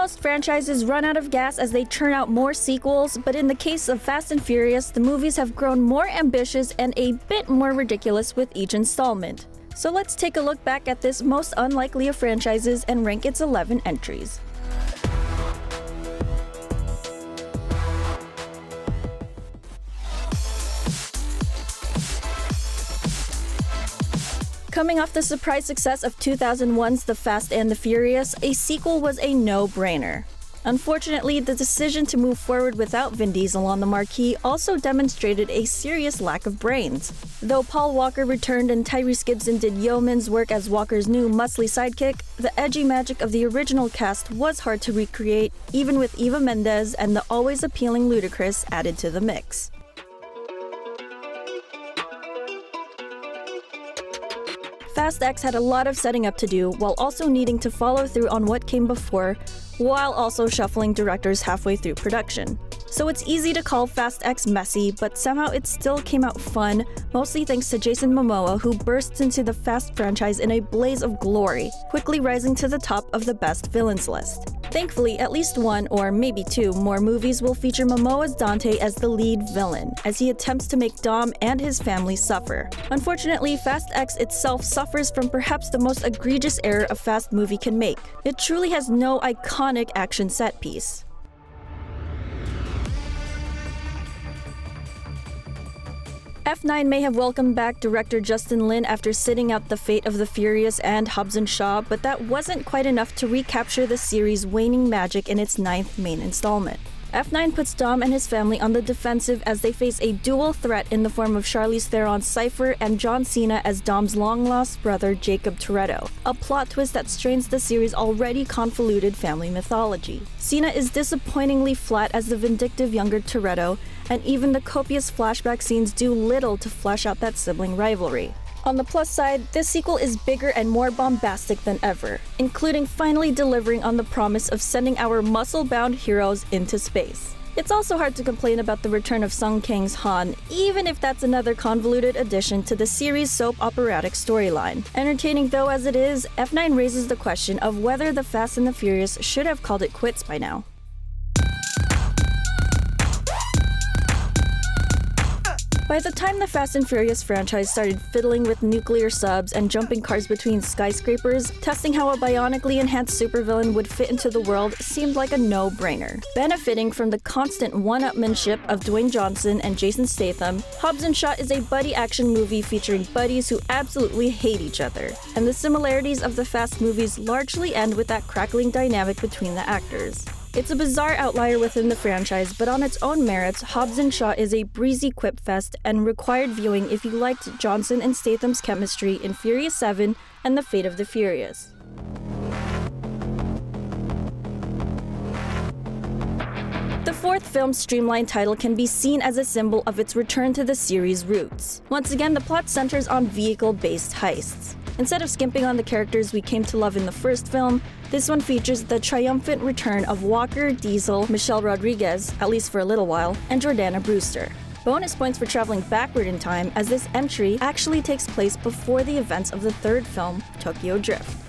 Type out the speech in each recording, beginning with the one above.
Most franchises run out of gas as they churn out more sequels, but in the case of Fast and Furious, the movies have grown more ambitious and a bit more ridiculous with each installment. So let's take a look back at this most unlikely of franchises and rank its 11 entries. Coming off the surprise success of 2001's The Fast and the Furious, a sequel was a no-brainer. Unfortunately, the decision to move forward without Vin Diesel on the marquee also demonstrated a serious lack of brains. Though Paul Walker returned and Tyrese Gibson did yeoman's work as Walker's new muscly sidekick, the edgy magic of the original cast was hard to recreate, even with Eva Mendes and the always appealing Ludacris added to the mix. Fast X had a lot of setting up to do, while also needing to follow through on what came before, while also shuffling directors halfway through production. So it's easy to call Fast X messy, but somehow it still came out fun, mostly thanks to Jason Momoa, who bursts into the Fast franchise in a blaze of glory, quickly rising to the top of the best villains list. Thankfully, at least one, or maybe two, more movies will feature Momoa's Dante as the lead villain, as he attempts to make Dom and his family suffer. Unfortunately, Fast X itself suffers from perhaps the most egregious error a Fast movie can make. It truly has no iconic action set piece. F9 may have welcomed back director Justin Lin after sitting out The Fate of the Furious and Hobbs Shaw, but that wasn't quite enough to recapture the series' waning magic in its 9th main installment. F9 puts Dom and his family on the defensive as they face a dual threat in the form of Charlize Theron's Cypher and John Cena as Dom's long-lost brother Jacob Toretto, a plot twist that strains the series' already convoluted family mythology. Cena is disappointingly flat as the vindictive younger Toretto, and even the copious flashback scenes do little to flesh out that sibling rivalry. On the plus side, this sequel is bigger and more bombastic than ever, including finally delivering on the promise of sending our muscle-bound heroes into space. It's also hard to complain about the return of Sung Kang's Han, even if that's another convoluted addition to the series' soap operatic storyline. Entertaining though as it is, F9 raises the question of whether The Fast and the Furious should have called it quits by now. By the time the Fast and Furious franchise started fiddling with nuclear subs and jumping cars between skyscrapers, testing how a bionically enhanced supervillain would fit into the world seemed like a no-brainer. Benefiting from the constant one-upmanship of Dwayne Johnson and Jason Statham, Hobbs Shaw is a buddy action movie featuring buddies who absolutely hate each other, and the similarities of the Fast movies largely end with that crackling dynamic between the actors. It's a bizarre outlier within the franchise, but on its own merits, Hobbs Shaw is a breezy quip fest and required viewing if you liked Johnson and Statham's chemistry in Furious 7 and The Fate of the Furious. The fourth film's Streamline title can be seen as a symbol of its return to the series' roots. Once again, the plot centers on vehicle-based heists. Instead of skimping on the characters we came to love in the first film, this one features the triumphant return of Walker, Diesel, Michelle Rodriguez, at least for a little while, and Jordana Brewster. Bonus points for traveling backward in time, as this entry actually takes place before the events of the third film, Tokyo Drift.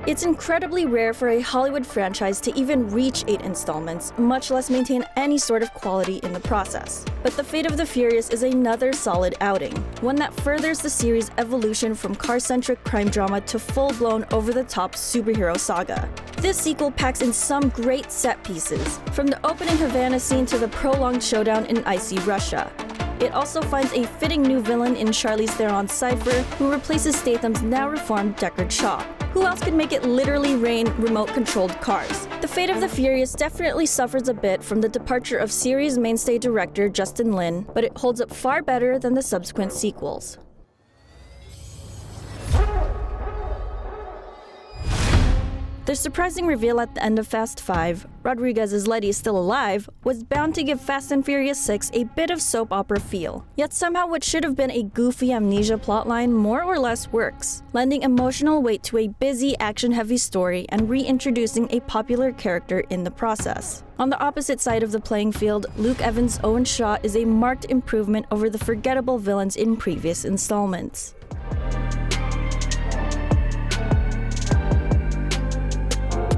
It's incredibly rare for a Hollywood franchise to even reach 8 installments, much less maintain any sort of quality in the process. But The Fate of the Furious is another solid outing, one that furthers the series' evolution from car-centric crime drama to full-blown over-the-top superhero saga. This sequel packs in some great set pieces, from the opening Havana scene to the prolonged showdown in icy Russia. It also finds a fitting new villain in Charlize Theron's Cypher, who replaces Statham's now-reformed Deckard Shaw. Who else could make it literally rain remote-controlled cars? The Fate of the Furious definitely suffers a bit from the departure of series mainstay director Justin Lin, but it holds up far better than the subsequent sequels. The surprising reveal at the end of Fast 5, Rodriguez's Letty is still alive, was bound to give Fast and Furious 6 a bit of soap opera feel. Yet somehow what should have been a goofy amnesia plotline more or less works, lending emotional weight to a busy, action-heavy story and reintroducing a popular character in the process. On the opposite side of the playing field, Luke Evans' Owen Shaw is a marked improvement over the forgettable villains in previous installments.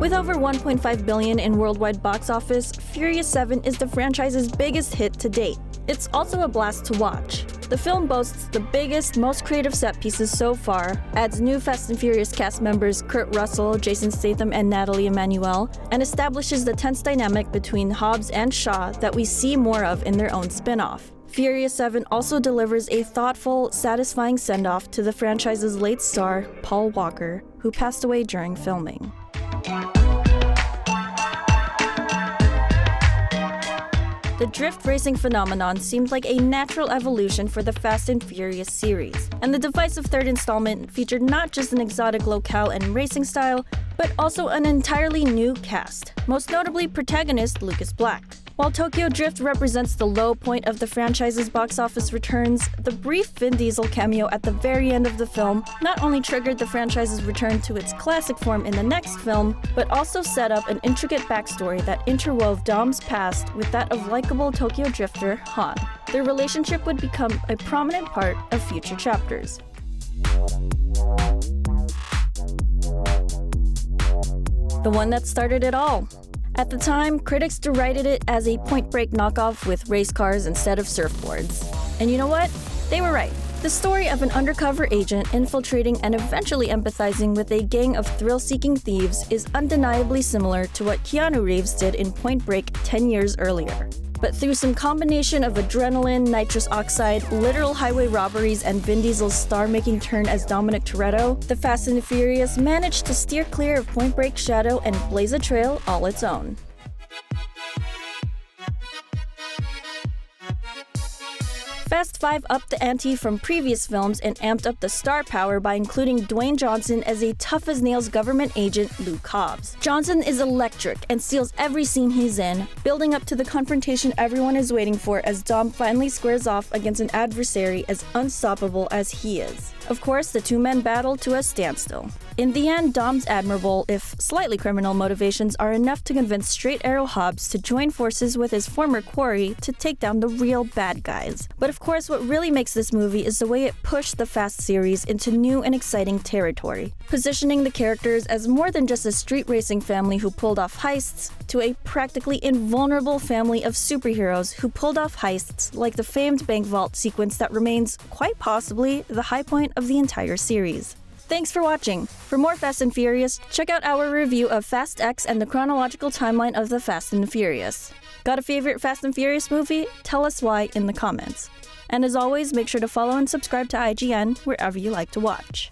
With over $1.5 billion in worldwide box office, Furious 7 is the franchise's biggest hit to date. It's also a blast to watch. The film boasts the biggest, most creative set pieces so far, adds new Fast and Furious cast members Kurt Russell, Jason Statham, and Natalie Emmanuel, and establishes the tense dynamic between Hobbs and Shaw that we see more of in their own spin-off. Furious 7 also delivers a thoughtful, satisfying send-off to the franchise's late star, Paul Walker, who passed away during filming. The drift racing phenomenon seemed like a natural evolution for the Fast and Furious series, and the divisive third installment featured not just an exotic locale and racing style, but also an entirely new cast, most notably protagonist Lucas Black. While Tokyo Drift represents the low point of the franchise's box office returns, the brief Vin Diesel cameo at the very end of the film not only triggered the franchise's return to its classic form in the next film, but also set up an intricate backstory that interwove Dom's past with that of likable Tokyo Drifter Han. Their relationship would become a prominent part of future chapters. The one that started it all. At the time, critics derided it as a Point Break knockoff with race cars instead of surfboards. And you know what? They were right. The story of an undercover agent infiltrating and eventually empathizing with a gang of thrill-seeking thieves is undeniably similar to what Keanu Reeves did in Point Break 10 years earlier. But through some combination of adrenaline, nitrous oxide, literal highway robberies, and Vin Diesel's star-making turn as Dominic Toretto, the Fast and the Furious managed to steer clear of Point Break's shadow and blaze a trail all its own. Fast 5 upped the ante from previous films and amped up the star power by including Dwayne Johnson as a tough-as-nails government agent, Luke Hobbs. Johnson is electric and steals every scene he's in, building up to the confrontation everyone is waiting for as Dom finally squares off against an adversary as unstoppable as he is. Of course, the two men battle to a standstill. In the end, Dom's admirable, if slightly criminal motivations are enough to convince Straight Arrow Hobbs to join forces with his former quarry to take down the real bad guys. But of course, what really makes this movie is the way it pushed the Fast series into new and exciting territory, positioning the characters as more than just a street racing family who pulled off heists, to a practically invulnerable family of superheroes who pulled off heists like the famed bank vault sequence that remains, quite possibly, the high point of the entire series. Thanks for watching! For more Fast and Furious, check out our review of Fast X and the chronological timeline of the Fast and Furious. Got a favorite Fast and Furious movie? Tell us why in the comments. And as always, make sure to follow and subscribe to IGN wherever you like to watch.